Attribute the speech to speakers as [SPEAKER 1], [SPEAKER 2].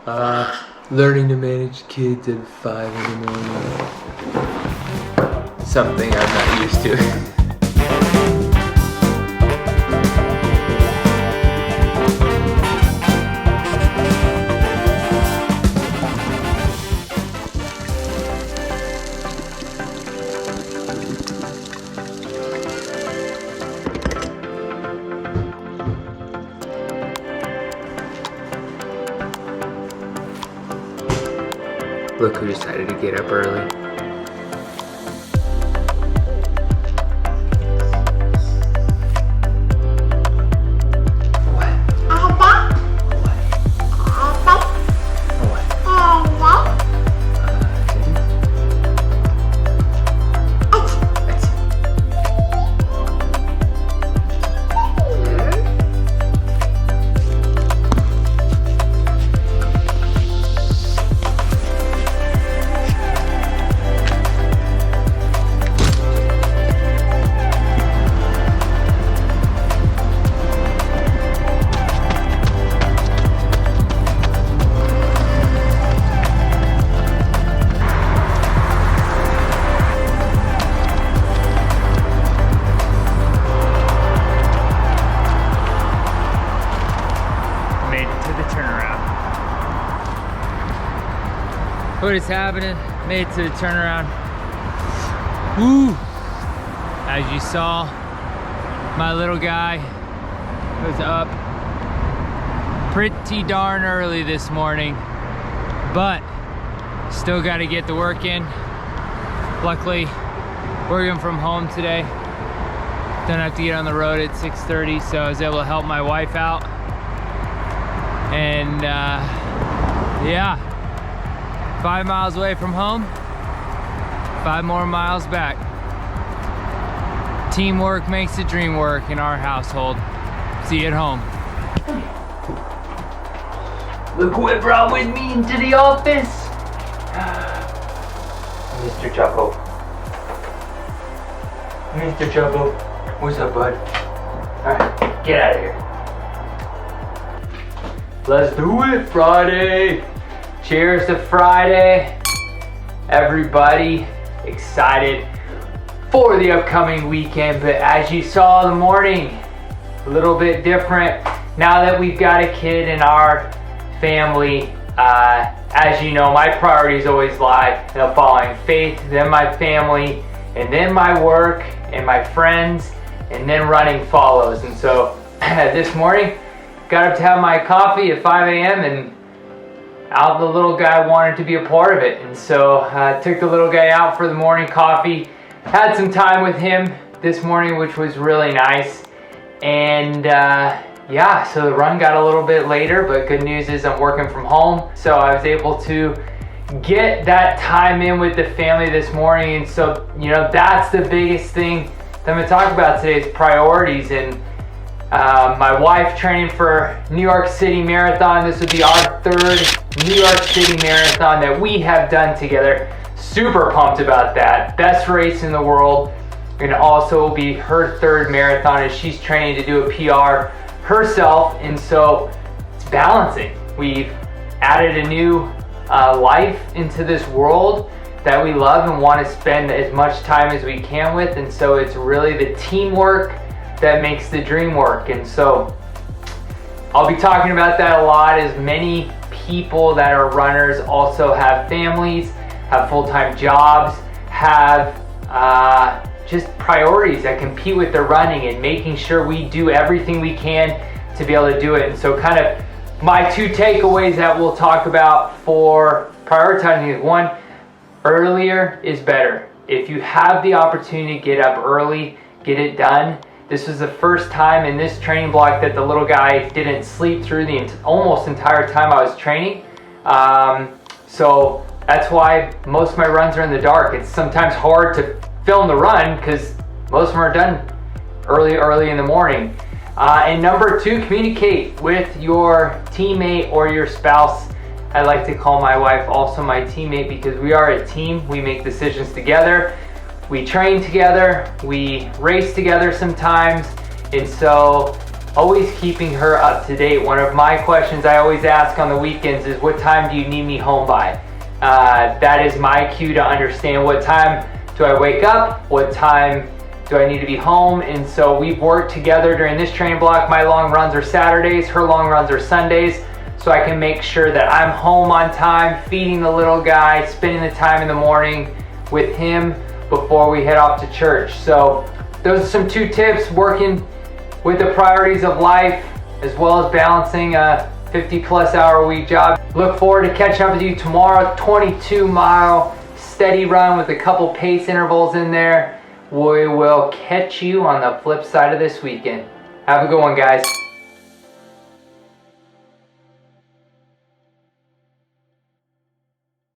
[SPEAKER 1] Learning to manage kids at 5 in the morning. Something I'm not used to. Look who decided to get up early. What is happening? Made it to the turnaround. Woo! As you saw, my little guy was up pretty darn early this morning, but still got to get the work in. Luckily, working from home today. Don't have to get on the road at 6:30, so I was able to help my wife out. And yeah. 5 miles away from home, 5 more miles back. Teamwork makes the dream work in our household. See you at home. Look who I brought with me into the office. Mr. Choco. Mr. Choco. What's up, bud? Alright, get out of here. Let's do it, Friday. Cheers to Friday. Everybody excited for the upcoming weekend, but as you saw in the morning, a little bit different now that we've got a kid in our family. As you know, my priorities always lie following faith, then my family, and then my work and my friends, and then running follows. And so this morning, got up to have my coffee at 5 a.m. and out the little guy wanted to be a part of it, and so I took the little guy out for the morning coffee, had some time with him this morning, which was really nice. And yeah, so the run got a little bit later, but good news is I'm working from home, so I was able to get that time in with the family this morning. And so, you know, that's the biggest thing that I'm gonna talk about today is priorities. And my wife training for New York City Marathon. This would be our 3rd New York City Marathon that we have done together. Super pumped about that. Best race in the world. And also will be her 3rd marathon as she's training to do a PR herself. And so it's balancing. We've added a new life into this world that we love and want to spend as much time as we can with. And so it's really the teamwork that makes the dream work. And so I'll be talking about that a lot, as many people that are runners also have families, have full-time jobs, have just priorities that compete with their running, and making sure we do everything we can to be able to do it. And so kind of my 2 takeaways that we'll talk about for prioritizing is, 1, earlier is better. If you have the opportunity to get up early, get it done. This was the first time in this training block that the little guy didn't sleep through the almost entire time I was training. So that's why most of my runs are in the dark. It's sometimes hard to film the run because most of them are done early in the morning. And number 2, communicate with your teammate or your spouse. I like to call my wife also my teammate because we are a team. We make decisions together. We train together, we race together sometimes, and so always keeping her up to date. One of my questions I always ask on the weekends is, what time do you need me home by? That is my cue to understand what time do I wake up, what time do I need to be home. And so we've worked together during this training block. My long runs are Saturdays, her long runs are Sundays, so I can make sure that I'm home on time, feeding the little guy, spending the time in the morning with him before we head off to church. So those are some 2 tips, working with the priorities of life as well as balancing a 50+ hour a week job. Look forward to catching up with you tomorrow. 22-mile steady run with a couple pace intervals in there. We will catch you on the flip side of this weekend. Have a good one, guys.